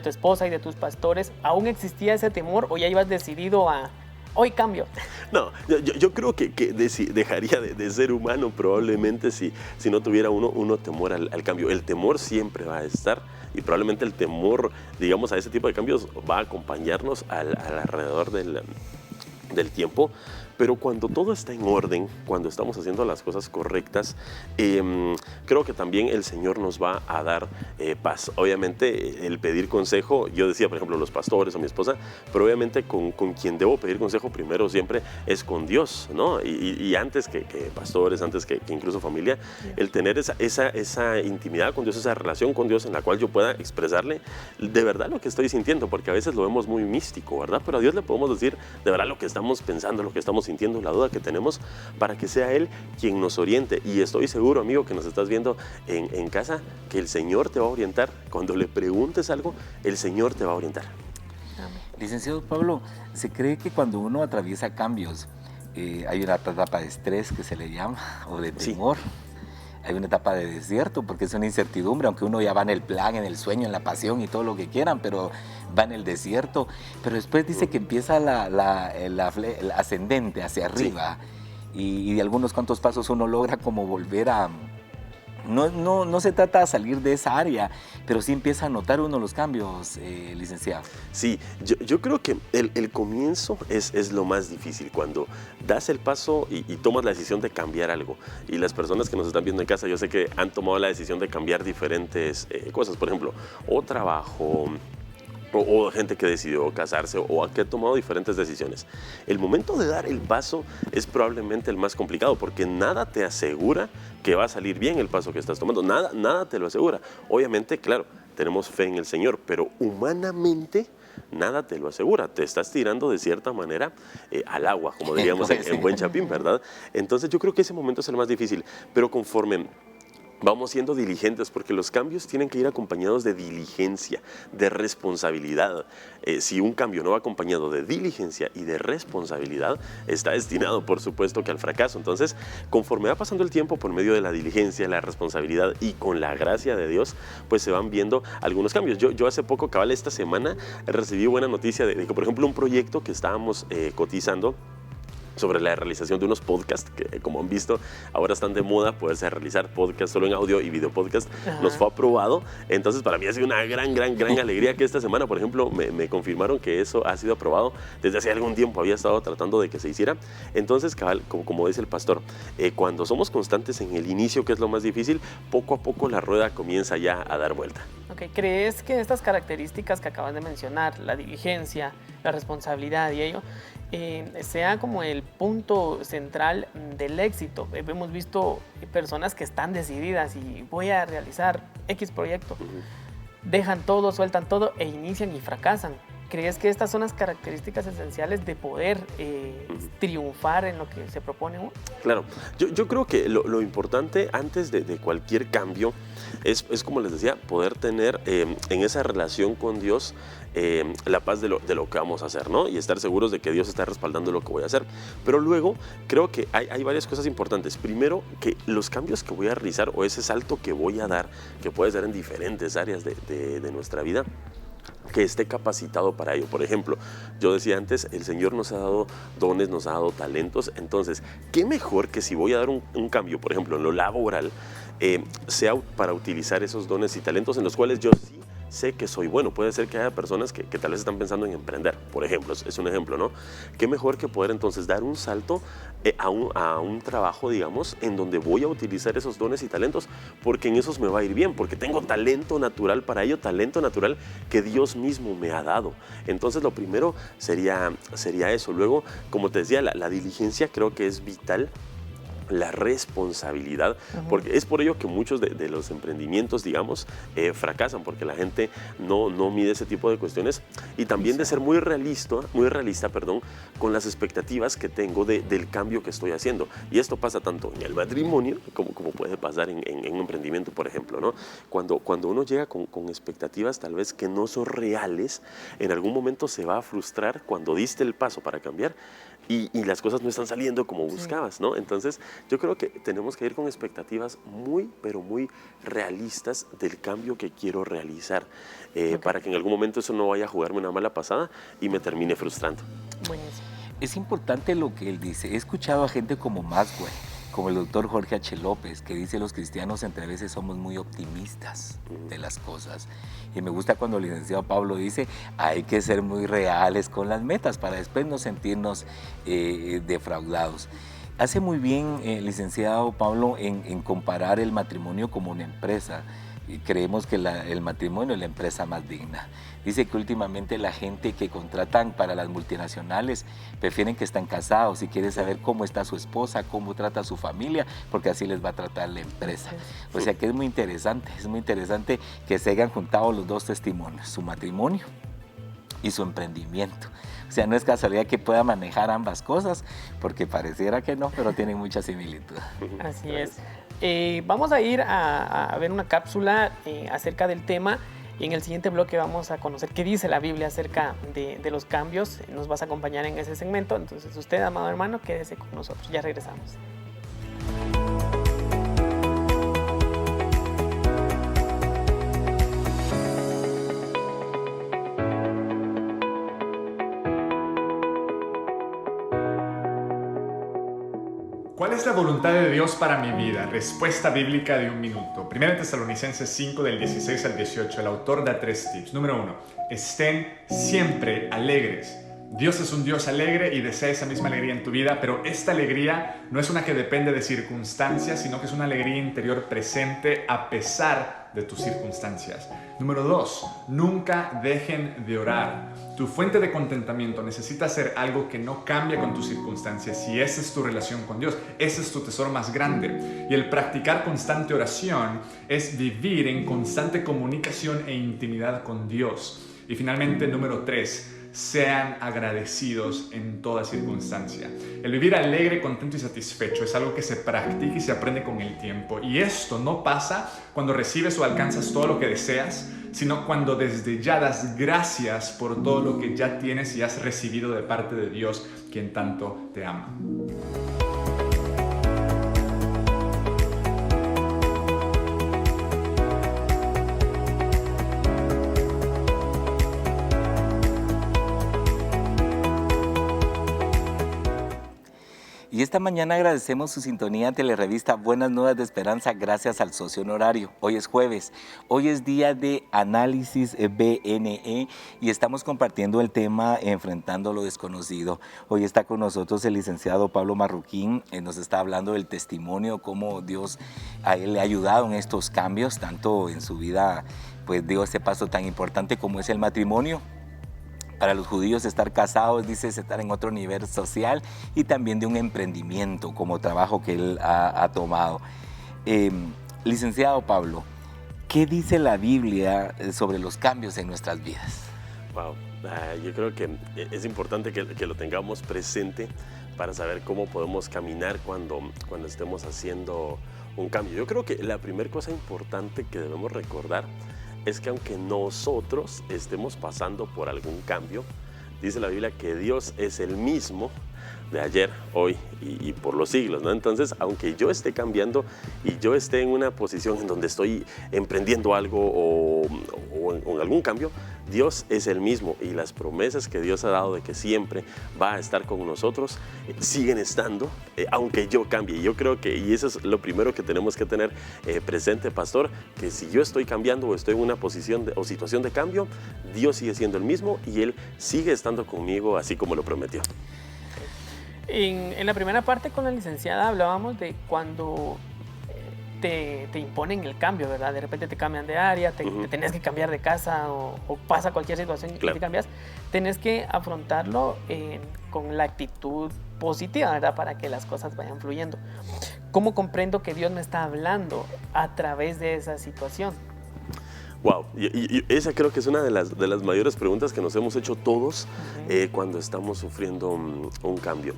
esposa y de tus pastores, ¿aún existía ese temor o ya ibas decidido a hoy cambio? No, yo creo que dejaría de ser humano probablemente si no tuviera uno temor al cambio. El temor siempre va a estar y probablemente el temor, digamos, a ese tipo de cambios va a acompañarnos alrededor del tiempo. Pero cuando todo está en orden, cuando estamos haciendo las cosas correctas, creo que también el Señor nos va a dar paz. Obviamente, el pedir consejo, yo decía, por ejemplo, los pastores o mi esposa, pero obviamente con quien debo pedir consejo primero siempre es con Dios, ¿no? Y antes que pastores, antes que incluso familia, el tener esa intimidad con Dios, esa relación con Dios en la cual yo pueda expresarle de verdad lo que estoy sintiendo, porque a veces lo vemos muy místico, ¿verdad? Pero a Dios le podemos decir de verdad lo que estamos pensando, lo que estamos sintiendo, la duda que tenemos, para que sea Él quien nos oriente. Y estoy seguro, amigo, que nos estás viendo en casa, que el Señor te va a orientar. Cuando le preguntes algo, el Señor te va a orientar. Licenciado Pablo, se cree que cuando uno atraviesa cambios, hay una etapa de estrés que se le llama, o de temor. Sí. Hay una etapa de desierto, porque es una incertidumbre, aunque uno ya va en el plan, en el sueño, en la pasión y todo lo que quieran, pero va en el desierto. Pero después dice que empieza el ascendente hacia arriba, sí. y de algunos cuantos pasos uno logra como volver a... No se trata de salir de esa área, pero sí empieza a notar uno los cambios, licenciado. Sí, yo creo que el comienzo es lo más difícil, cuando das el paso y tomas la decisión de cambiar algo. Y las personas que nos están viendo en casa, yo sé que han tomado la decisión de cambiar diferentes cosas, por ejemplo, o trabajo, o gente que decidió casarse, o que ha tomado diferentes decisiones. El momento de dar el paso es probablemente el más complicado, porque nada te asegura que va a salir bien el paso que estás tomando, nada te lo asegura. Obviamente, claro, tenemos fe en el Señor, pero humanamente nada te lo asegura. Te estás tirando de cierta manera al agua, como diríamos en buen chapín, ¿verdad? Entonces yo creo que ese momento es el más difícil, pero conforme vamos siendo diligentes, porque los cambios tienen que ir acompañados de diligencia, de responsabilidad. Si un cambio no va acompañado de diligencia y de responsabilidad, está destinado, por supuesto, que al fracaso. Entonces, conforme va pasando el tiempo, por medio de la diligencia, la responsabilidad y con la gracia de Dios, pues se van viendo algunos cambios. Yo hace poco, cabal, esta semana, recibí buena noticia de que, por ejemplo, un proyecto que estábamos cotizando sobre la realización de unos podcasts que, como han visto, ahora están de moda poderse realizar podcasts solo en audio y video podcast. Nos fue aprobado. Entonces, para mí ha sido una gran alegría que esta semana, por ejemplo, me confirmaron que eso ha sido aprobado. Desde hace algún tiempo había estado tratando de que se hiciera. Entonces, cabal, como dice el pastor, cuando somos constantes en el inicio, que es lo más difícil, poco a poco la rueda comienza ya a dar vuelta. Okay. ¿Crees que estas características que acabas de mencionar, la diligencia, la responsabilidad y ello, sea como el punto central del éxito? Hemos visto personas que están decididas y voy a realizar X proyecto, dejan todo, sueltan todo e inician y fracasan. ¿Crees que estas son las características esenciales de poder triunfar en lo que se propone uno? Claro, yo creo que lo importante antes de cualquier cambio es, como les decía, poder tener en esa relación con Dios la paz de lo que vamos a hacer, ¿no? Y estar seguros de que Dios está respaldando lo que voy a hacer. Pero luego creo que hay varias cosas importantes. Primero, que los cambios que voy a realizar o ese salto que voy a dar, que puede ser en diferentes áreas de nuestra vida, que esté capacitado para ello. Por ejemplo, yo decía antes, el Señor nos ha dado dones, nos ha dado talentos. Entonces, ¿qué mejor que si voy a dar un cambio, por ejemplo, en lo laboral, sea para utilizar esos dones y talentos en los cuales yo sí sé que soy bueno? Puede ser que haya personas que tal vez están pensando en emprender, por ejemplo, es un ejemplo, ¿no? Qué mejor que poder entonces dar un salto a un trabajo, digamos, en donde voy a utilizar esos dones y talentos, porque en esos me va a ir bien, porque tengo talento natural para ello, talento natural que Dios mismo me ha dado. Entonces, lo primero sería eso. Luego, como te decía, la diligencia creo que es vital. La responsabilidad, porque es por ello que muchos de los emprendimientos, digamos, fracasan, porque la gente no mide ese tipo de cuestiones, y también de ser muy realista, con las expectativas que tengo del cambio que estoy haciendo. Y esto pasa tanto en el matrimonio como puede pasar en un emprendimiento, por ejemplo, ¿no? Cuando uno llega con expectativas tal vez que no son reales, en algún momento se va a frustrar cuando diste el paso para cambiar y las cosas no están saliendo como buscabas, ¿no? Entonces, yo creo que tenemos que ir con expectativas muy, pero muy realistas del cambio que quiero realizar, para que en algún momento eso no vaya a jugarme una mala pasada y me termine frustrando. Buenísimo. Es importante lo que él dice. He escuchado a gente como Maxwell, como el doctor Jorge H. López, que dice: los cristianos entre veces somos muy optimistas de las cosas. Y me gusta cuando el licenciado Pablo dice: hay que ser muy reales con las metas para después no sentirnos defraudados. Hace muy bien, licenciado Pablo, en comparar el matrimonio como una empresa. Y creemos que el matrimonio es la empresa más digna. Dice que últimamente la gente que contratan para las multinacionales prefieren que están casados y quieren saber cómo está su esposa, cómo trata a su familia, porque así les va a tratar la empresa. O sea que es muy interesante que se hayan juntado los dos testimonios, su matrimonio y su emprendimiento. O sea, no es casualidad que pueda manejar ambas cosas, porque pareciera que no, pero tienen mucha similitud. Así es. Vamos a ir a ver una cápsula acerca del tema, y en el siguiente bloque vamos a conocer qué dice la Biblia acerca de los cambios. Nos vas a acompañar en ese segmento. Entonces usted, amado hermano, quédese con nosotros. Ya regresamos. ¿Cuál es la voluntad de Dios para mi vida? Respuesta bíblica de un minuto. 1 Tesalonicenses 5, del 16 al 18. El autor da 3 tips. Número 1. Estén siempre alegres. Dios es un Dios alegre y desea esa misma alegría en tu vida, pero esta alegría no es una que depende de circunstancias, sino que es una alegría interior presente a pesar de tus circunstancias. Número 2. Nunca dejen de orar. Tu fuente de contentamiento necesita ser algo que no cambia con tus circunstancias, y esa es tu relación con Dios. Ese es tu tesoro más grande. Y el practicar constante oración es vivir en constante comunicación e intimidad con Dios. Y finalmente, número 3. sean agradecidos en toda circunstancia. El vivir alegre, contento y satisfecho es algo que se practica y se aprende con el tiempo. Y esto no pasa cuando recibes o alcanzas todo lo que deseas, sino cuando desde ya das gracias por todo lo que ya tienes y has recibido de parte de Dios, quien tanto te ama. Y esta mañana agradecemos su sintonía en Telerevista Buenas Nuevas de Esperanza gracias al socio honorario. Hoy es jueves, hoy es día de Análisis BNE y estamos compartiendo el tema Enfrentando lo Desconocido. Hoy está con nosotros el licenciado Pablo Marroquín, nos está hablando del testimonio, cómo Dios a él le ha ayudado en estos cambios, tanto en su vida, pues dio este paso tan importante como es el matrimonio. Para los judíos estar casados, dice, es estar en otro nivel social y también de un emprendimiento como trabajo que él ha tomado. Licenciado Pablo, ¿qué dice la Biblia sobre los cambios en nuestras vidas? Wow, yo creo que es importante que lo tengamos presente para saber cómo podemos caminar cuando estemos haciendo un cambio. Yo creo que la primera cosa importante que debemos recordar es que aunque nosotros estemos pasando por algún cambio, dice la Biblia que Dios es el mismo de ayer, hoy y por los siglos, ¿no? Entonces, aunque yo esté cambiando y yo esté en una posición en donde estoy emprendiendo algo o en algún cambio, Dios es el mismo y las promesas que Dios ha dado de que siempre va a estar con nosotros siguen estando, aunque yo cambie. Yo creo que, y eso es lo primero que tenemos que tener presente, pastor, que si yo estoy cambiando o estoy en una posición o situación de cambio, Dios sigue siendo el mismo y Él sigue estando conmigo así como lo prometió. En la primera parte con la licenciada hablábamos de cuando te imponen el cambio, ¿verdad? De repente te cambian de área, te tenés que cambiar de casa o pasa cualquier situación y te cambias. Tenés que afrontarlo con la actitud positiva, ¿verdad? Para que las cosas vayan fluyendo. ¿Cómo comprendo que Dios me está hablando a través de esa situación? Wow, y esa creo que es una de las mayores preguntas que nos hemos hecho todos cuando estamos sufriendo un cambio.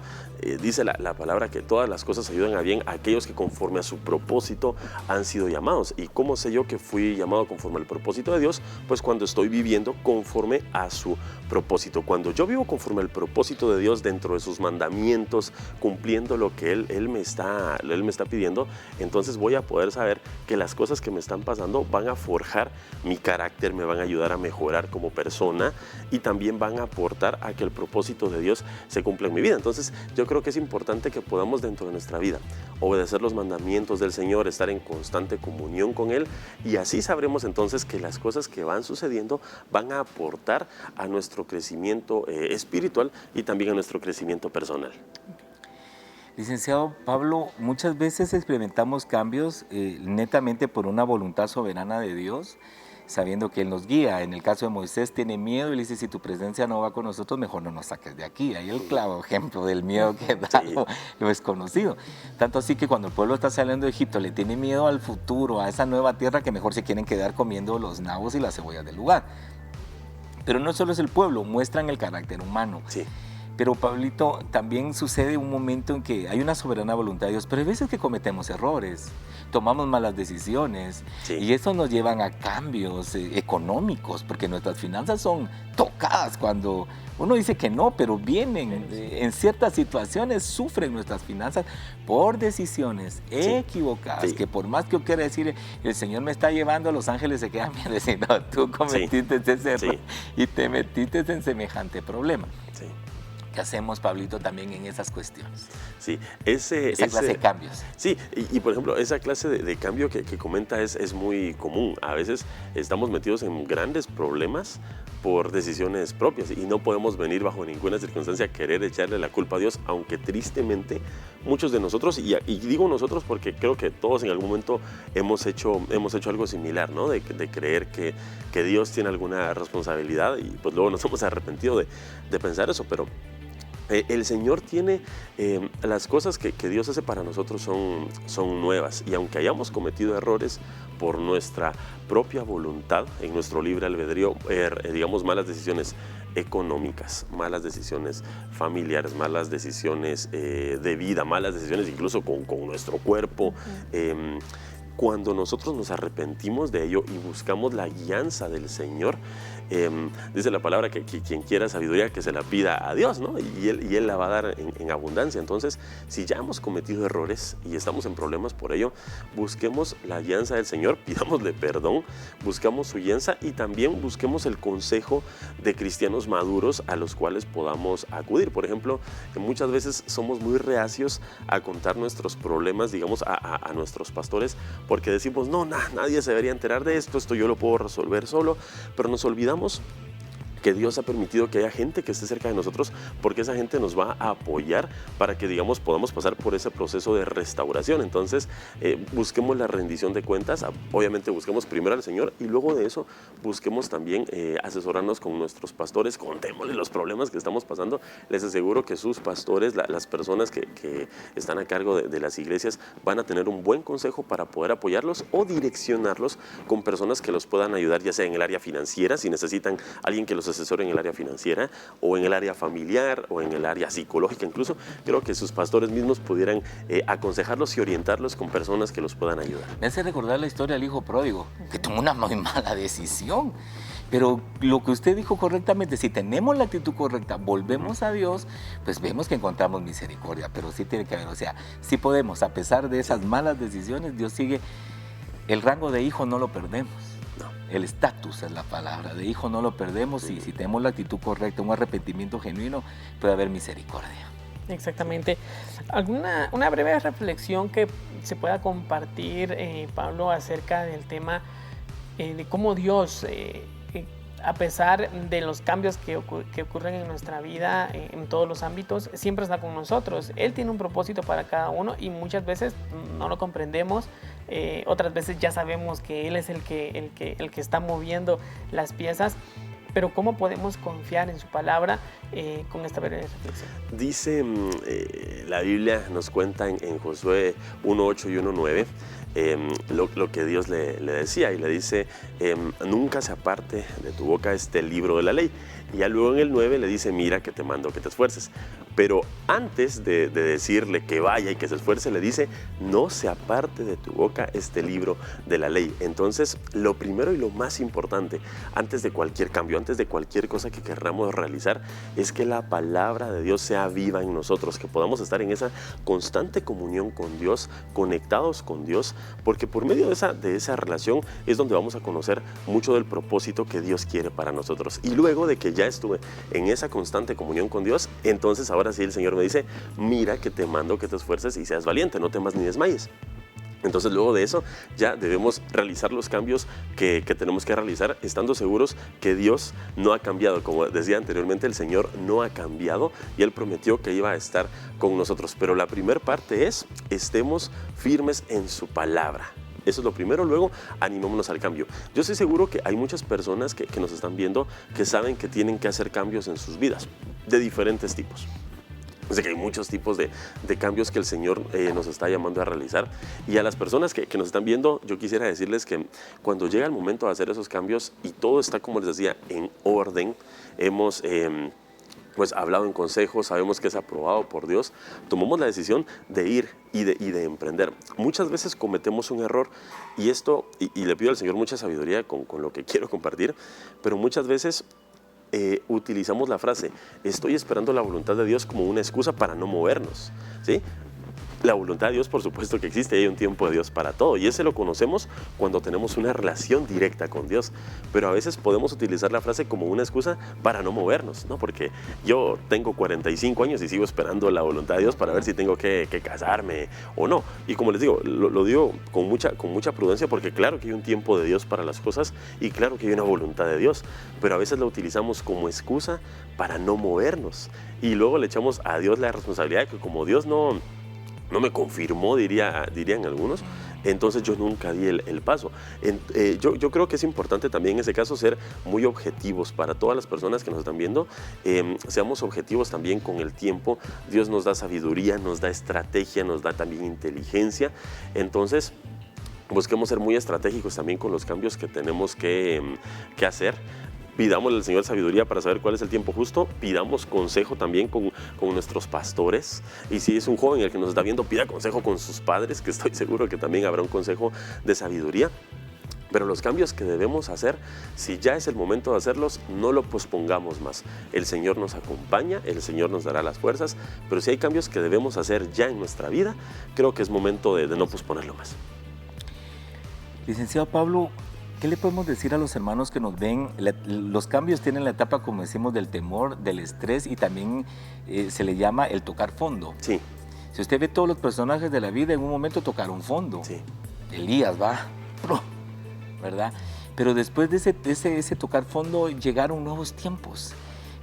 Dice la palabra que todas las cosas ayudan a bien a aquellos que conforme a su propósito han sido llamados. ¿Y cómo sé yo que fui llamado conforme al propósito de Dios? Pues cuando estoy viviendo conforme a su propósito. Cuando yo vivo conforme al propósito de Dios dentro de sus mandamientos, cumpliendo lo que Él me está pidiendo, entonces voy a poder saber que las cosas que me están pasando van a forjar mi carácter, me van a ayudar a mejorar como persona y también van a aportar a que el propósito de Dios se cumpla en mi vida. Entonces yo creo que es importante que podamos dentro de nuestra vida obedecer los mandamientos del Señor, estar en constante comunión con Él y así sabremos entonces que las cosas que van sucediendo van a aportar a nuestro crecimiento espiritual y también a nuestro crecimiento personal. Licenciado Pablo, muchas veces experimentamos cambios netamente por una voluntad soberana de Dios, sabiendo que Él nos guía. En el caso de Moisés tiene miedo y le dice, si tu presencia no va con nosotros, mejor no nos saques de aquí. Ahí el claro ejemplo del miedo que da lo desconocido. Tanto así que cuando el pueblo está saliendo de Egipto, le tiene miedo al futuro, a esa nueva tierra que mejor se quieren quedar comiendo los nabos y las cebollas del lugar. Pero no solo es el pueblo, muestran el carácter humano. Sí. Pero, Pablito, también sucede un momento en que hay una soberana voluntad de Dios, pero hay veces que cometemos errores, tomamos malas decisiones y eso nos lleva a cambios económicos, porque nuestras finanzas son tocadas cuando uno dice que no, pero vienen. En ciertas situaciones sufren nuestras finanzas por decisiones equivocadas, que por más que yo quiera decir, el Señor me está llevando, los ángeles se quedan bien, diciendo, no, tú cometiste ese error y te metiste en semejante problema. Sí. ¿Qué hacemos, Pablito, también en esas cuestiones? Sí, esa clase de cambios. Sí, y por ejemplo, esa clase de cambio que comenta es muy común. A veces estamos metidos en grandes problemas por decisiones propias y no podemos venir bajo ninguna circunstancia a querer echarle la culpa a Dios, aunque tristemente muchos de nosotros, y digo nosotros porque creo que todos en algún momento hemos hecho algo similar, ¿no? De creer que Dios tiene alguna responsabilidad y pues luego nos hemos arrepentido de pensar eso, pero El Señor tiene las cosas que Dios hace para nosotros son nuevas, y aunque hayamos cometido errores por nuestra propia voluntad, en nuestro libre albedrío, digamos malas decisiones económicas, malas decisiones familiares, malas decisiones de vida, malas decisiones incluso con nuestro cuerpo, cuando nosotros nos arrepentimos de ello y buscamos la guianza del Señor, dice la palabra que quien quiera sabiduría que se la pida a Dios, ¿no? Y Él la va a dar en abundancia. Entonces, si ya hemos cometido errores y estamos en problemas por ello, busquemos la guianza del Señor, pidámosle perdón, buscamos su guianza y también busquemos el consejo de cristianos maduros a los cuales podamos acudir. Por ejemplo, muchas veces somos muy reacios a contar nuestros problemas, digamos, a nuestros pastores, porque decimos, no, nadie se debería enterar de esto yo lo puedo resolver solo, pero nos olvidamos que Dios ha permitido que haya gente que esté cerca de nosotros, porque esa gente nos va a apoyar para que, digamos, podamos pasar por ese proceso de restauración. Entonces, busquemos la rendición de cuentas, obviamente busquemos primero al Señor y luego de eso busquemos también asesorarnos con nuestros pastores, contémosle los problemas que estamos pasando. Les aseguro que sus pastores, las personas que están a cargo de las iglesias, van a tener un buen consejo para poder apoyarlos o direccionarlos con personas que los puedan ayudar, ya sea en el área financiera, si necesitan alguien que los asesor en el área financiera o en el área familiar o en el área psicológica. Incluso creo que sus pastores mismos pudieran aconsejarlos y orientarlos con personas que los puedan ayudar. Me hace recordar la historia del hijo pródigo, que tomó una muy mala decisión. Pero lo que usted dijo correctamente, si tenemos la actitud correcta, volvemos a Dios, pues vemos que encontramos misericordia. Pero sí tiene que haber, o sea, sí podemos, a pesar de esas malas decisiones, Dios sigue, el rango de hijo no lo perdemos. El estatus es la palabra, de hijo no lo perdemos, y si tenemos la actitud correcta, un arrepentimiento genuino, puede haber misericordia. Exactamente. Una breve reflexión que se pueda compartir, Pablo, acerca del tema de cómo Dios, a pesar de los cambios que ocurren en nuestra vida, en todos los ámbitos, siempre está con nosotros. Él tiene un propósito para cada uno y muchas veces no lo comprendemos. Otras veces ya sabemos que Él es el que está moviendo las piezas, pero ¿cómo podemos confiar en su palabra con esta breve reflexión? Dice, la Biblia nos cuenta en Josué 1:8 y 1:9, lo que Dios le decía, y le dice, nunca se aparte de tu boca este libro de la ley. Y ya luego en el 9 le dice, mira que te mando que te esfuerces. Pero antes de decirle que vaya y que se esfuerce, le dice, no se aparte de tu boca este libro de la ley. Entonces, lo primero y lo más importante, antes de cualquier cambio, antes de cualquier cosa que queramos realizar, es que la palabra de Dios sea viva en nosotros, que podamos estar en esa constante comunión con Dios, conectados con Dios, porque por medio de esa relación es donde vamos a conocer mucho del propósito que Dios quiere para nosotros. Y luego de que ya estuve en esa constante comunión con Dios, entonces ahora sí el Señor me dice, mira que te mando que te esfuerces y seas valiente, no temas ni desmayes. Entonces luego de eso ya debemos realizar los cambios que tenemos que realizar, estando seguros que Dios no ha cambiado. Como decía anteriormente, el Señor no ha cambiado y Él prometió que iba a estar con nosotros. Pero la primera parte es, estemos firmes en su palabra. Eso es lo primero. Luego, animémonos al cambio. Yo estoy seguro que hay muchas personas que nos están viendo que saben que tienen que hacer cambios en sus vidas, de diferentes tipos. Sé que hay muchos tipos de cambios que el Señor nos está llamando a realizar. Y a las personas que nos están viendo, yo quisiera decirles que cuando llega el momento de hacer esos cambios y todo está, como les decía, en orden, hemos pues hablado en consejo, sabemos que es aprobado por Dios, tomamos la decisión de ir y de emprender. Muchas veces cometemos un error y esto, y le pido al Señor mucha sabiduría con lo que quiero compartir, pero muchas veces utilizamos la frase, estoy esperando la voluntad de Dios, como una excusa para no movernos, ¿sí? La voluntad de Dios, por supuesto que existe, hay un tiempo de Dios para todo y ese lo conocemos cuando tenemos una relación directa con Dios, pero a veces podemos utilizar la frase como una excusa para no movernos, ¿no? Porque yo tengo 45 años y sigo esperando la voluntad de Dios para ver si tengo que casarme o no, y como les digo, lo digo con mucha prudencia, porque claro que hay un tiempo de Dios para las cosas y claro que hay una voluntad de Dios, pero a veces la utilizamos como excusa para no movernos y luego le echamos a Dios la responsabilidad de que como Dios no me confirmó, dirían algunos, Entonces yo nunca di el paso. Yo creo que es importante también en ese caso ser muy objetivos para todas las personas que nos están viendo. Seamos objetivos también con el tiempo. Dios nos da sabiduría, nos da estrategia, nos da también inteligencia. Entonces busquemos ser muy estratégicos también con los cambios que tenemos que hacer. Pidámosle al Señor sabiduría para saber cuál es el tiempo justo. Pidamos consejo también con nuestros pastores. Y si es un joven el que nos está viendo, pida consejo con sus padres, que estoy seguro que también habrá un consejo de sabiduría. Pero los cambios que debemos hacer, si ya es el momento de hacerlos, no lo pospongamos más. El Señor nos acompaña, el Señor nos dará las fuerzas, pero si hay cambios que debemos hacer ya en nuestra vida, creo que es momento de no posponerlo más. Licenciado Pablo, ¿qué le podemos decir a los hermanos que nos ven? Los cambios tienen la etapa, como decimos, del temor, del estrés y también se le llama el tocar fondo. Sí. Si usted ve todos los personajes de la vida, en un momento tocaron fondo. Sí. Elías va, ¿verdad? Pero después de ese tocar fondo llegaron nuevos tiempos.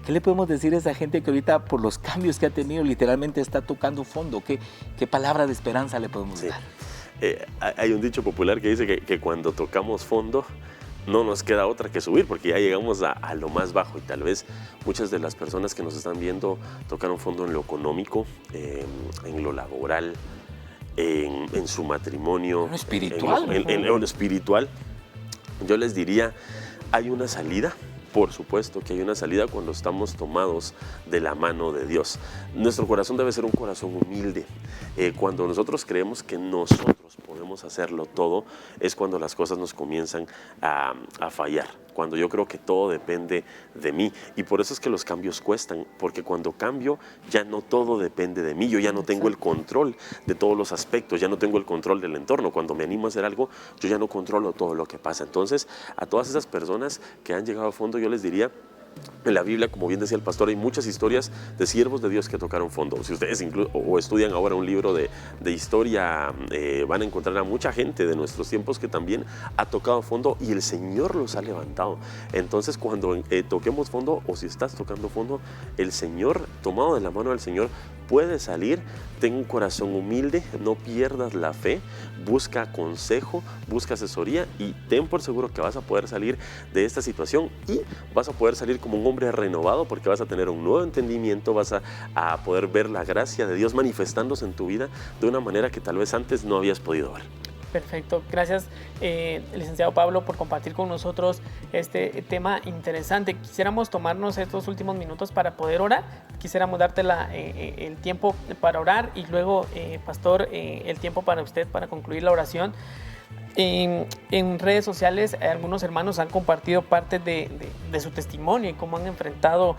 ¿Qué le podemos decir a esa gente que ahorita por los cambios que ha tenido literalmente está tocando fondo? ¿Qué palabra de esperanza le podemos dar? Hay un dicho popular que dice que cuando tocamos fondo no nos queda otra que subir, porque ya llegamos a lo más bajo y tal vez muchas de las personas que nos están viendo tocaron fondo en lo económico, en lo laboral, en su matrimonio, en lo espiritual. En lo espiritual. Yo les diría, hay una salida. Por supuesto que hay una salida cuando estamos tomados de la mano de Dios. Nuestro corazón debe ser un corazón humilde. Cuando nosotros creemos que nosotros podemos hacerlo todo, es cuando las cosas nos comienzan a fallar. Cuando yo creo que todo depende de mí. Y por eso es que los cambios cuestan, porque cuando cambio ya no todo depende de mí. Yo ya no tengo el control de todos los aspectos, ya no tengo el control del entorno. Cuando me animo a hacer algo, yo ya no controlo todo lo que pasa. Entonces, a todas esas personas que han llegado a fondo, yo les diría, en la Biblia, como bien decía el pastor, hay muchas historias de siervos de Dios que tocaron fondo. Si ustedes o estudian ahora un libro de historia, van a encontrar a mucha gente de nuestros tiempos que también ha tocado fondo y el Señor los ha levantado. Entonces, cuando toquemos fondo, o si estás tocando fondo, el Señor, tomado de la mano del Señor, puede salir. Ten un corazón humilde, no pierdas la fe, busca consejo, busca asesoría y ten por seguro que vas a poder salir de esta situación y vas a poder salir como un hombre renovado porque vas a tener un nuevo entendimiento, vas a poder ver la gracia de Dios manifestándose en tu vida de una manera que tal vez antes no habías podido ver. Perfecto, gracias licenciado Pablo por compartir con nosotros este tema interesante. Quisiéramos tomarnos estos últimos minutos para poder orar, quisiéramos darte el tiempo para orar y luego pastor, el tiempo para usted para concluir la oración. En redes sociales algunos hermanos han compartido parte de su testimonio y cómo han enfrentado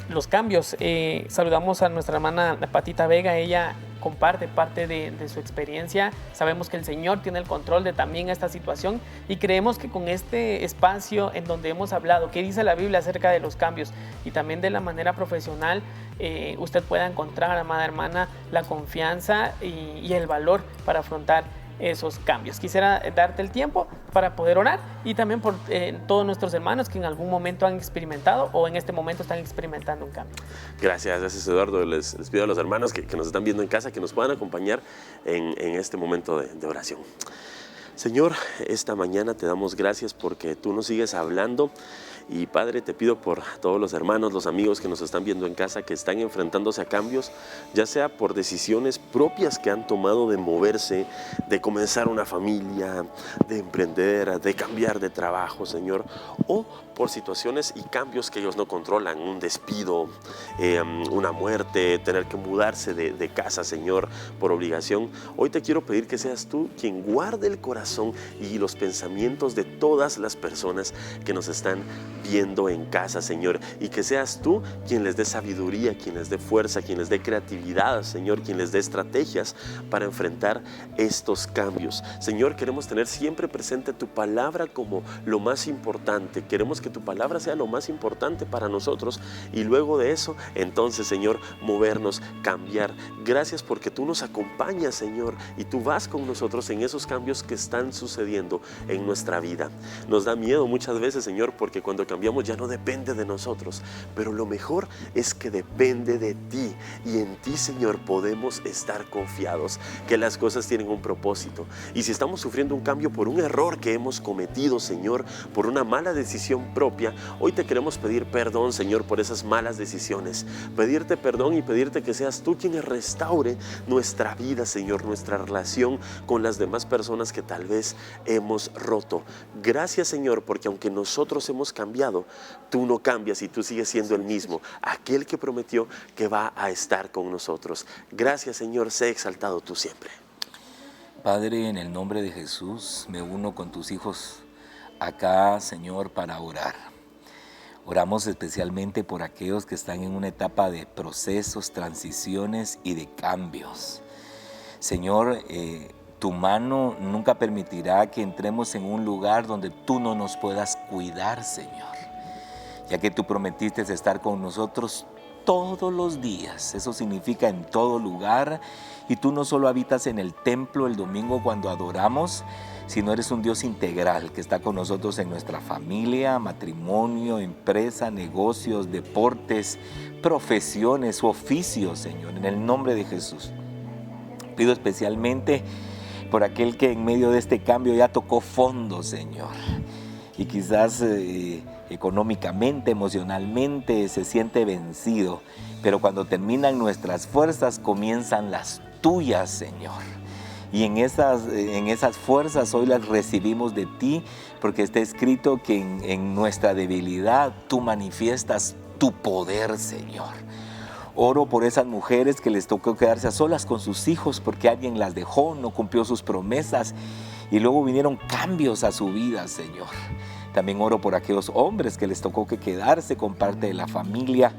los cambios. Saludamos a nuestra hermana Patita Vega, ella comparte parte de su experiencia. Sabemos que el Señor tiene el control de también esta situación y creemos que con este espacio en donde hemos hablado, qué dice la Biblia acerca de los cambios y también de la manera profesional, usted pueda encontrar, amada hermana, la confianza y el valor para afrontar esos cambios. Quisiera darte el tiempo para poder orar y también por todos nuestros hermanos que en algún momento han experimentado o en este momento están experimentando un cambio. Gracias Eduardo. Les pido a los hermanos que nos están viendo en casa que nos puedan acompañar en este momento de oración. Señor, esta mañana te damos gracias porque tú nos sigues hablando. Y Padre, te pido por todos los hermanos, los amigos que nos están viendo en casa, que están enfrentándose a cambios, ya sea por decisiones propias que han tomado de moverse, de comenzar una familia, de emprender, de cambiar de trabajo, Señor, o por situaciones y cambios que ellos no controlan, un despido, una muerte, tener que mudarse de casa, Señor, por obligación. Hoy te quiero pedir que seas tú quien guarde el corazón y los pensamientos de todas las personas que nos están viendo en casa, Señor, y que seas tú quien les dé sabiduría, quien les dé fuerza, quien les dé creatividad, Señor, quien les dé estrategias para enfrentar estos cambios. Señor, queremos tener siempre presente tu palabra como lo más importante. Queremos que tu palabra sea lo más importante para nosotros y luego de eso, entonces, Señor, movernos, cambiar. Gracias porque tú nos acompañas, Señor, y tú vas con nosotros en esos cambios que están están sucediendo en nuestra vida. Nos da miedo muchas veces, Señor, porque cuando cambiamos ya no depende de nosotros, pero lo mejor es que depende de ti, y en ti, Señor, podemos estar confiados que las cosas tienen un propósito. Y si estamos sufriendo un cambio por un error que hemos cometido, Señor, por una mala decisión propia, hoy te queremos pedir perdón, Señor, por esas malas decisiones, pedirte perdón y pedirte que seas tú quien restaure nuestra vida, Señor, nuestra relación con las demás personas que tal vez hemos roto. Gracias, Señor, porque aunque nosotros hemos cambiado, tú no cambias y tú sigues siendo el mismo, aquel que prometió que va a estar con nosotros. Gracias, Señor, sé exaltado tú siempre. Padre, en el nombre de Jesús, me uno con tus hijos acá, Señor, para orar. Oramos especialmente por aquellos que están en una etapa de procesos, transiciones y de cambios. Señor, tu mano nunca permitirá que entremos en un lugar donde tú no nos puedas cuidar, Señor, ya que tú prometiste estar con nosotros todos los días. Eso significa en todo lugar, y tú no solo habitas en el templo el domingo cuando adoramos, sino eres un Dios integral que está con nosotros en nuestra familia, matrimonio, empresa, negocios, deportes, profesiones, oficios, Señor, en el nombre de Jesús. Pido especialmente por aquel que en medio de este cambio ya tocó fondo, Señor, y quizás económicamente, emocionalmente se siente vencido, pero cuando terminan nuestras fuerzas comienzan las tuyas, Señor. Y en esas fuerzas hoy las recibimos de ti, porque está escrito que en nuestra debilidad tú manifiestas tu poder, Señor. Oro por esas mujeres que les tocó quedarse a solas con sus hijos porque alguien las dejó, no cumplió sus promesas, y luego vinieron cambios a su vida, Señor. También oro por aquellos hombres que les tocó quedarse con parte de la familia.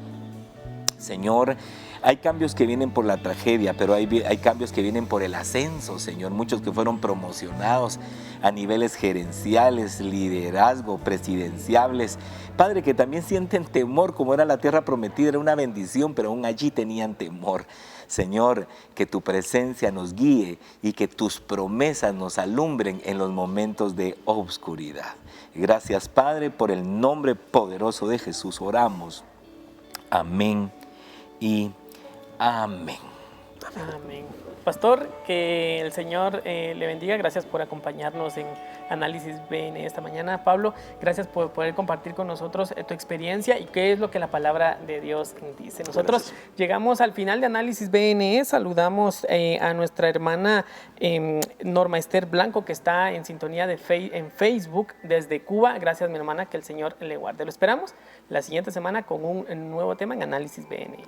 Señor, hay cambios que vienen por la tragedia, pero hay cambios que vienen por el ascenso, Señor. Muchos que fueron promocionados a niveles gerenciales, liderazgo, presidenciables. Padre, que también sienten temor, como era la tierra prometida, era una bendición, pero aún allí tenían temor. Señor, que tu presencia nos guíe y que tus promesas nos alumbren en los momentos de oscuridad. Gracias, Padre, por el nombre poderoso de Jesús oramos. Amén y amén. Amén. Pastor, que el Señor le bendiga. Gracias por acompañarnos en Análisis BN esta mañana. Pablo, gracias por poder compartir con nosotros tu experiencia y qué es lo que la palabra de Dios dice. Nosotros llegamos al final de Análisis BNE. Saludamos a nuestra hermana Norma Esther Blanco, que está en sintonía en Facebook desde Cuba. Gracias, mi hermana, que el Señor le guarde. Lo esperamos la siguiente semana con un nuevo tema en Análisis BNE.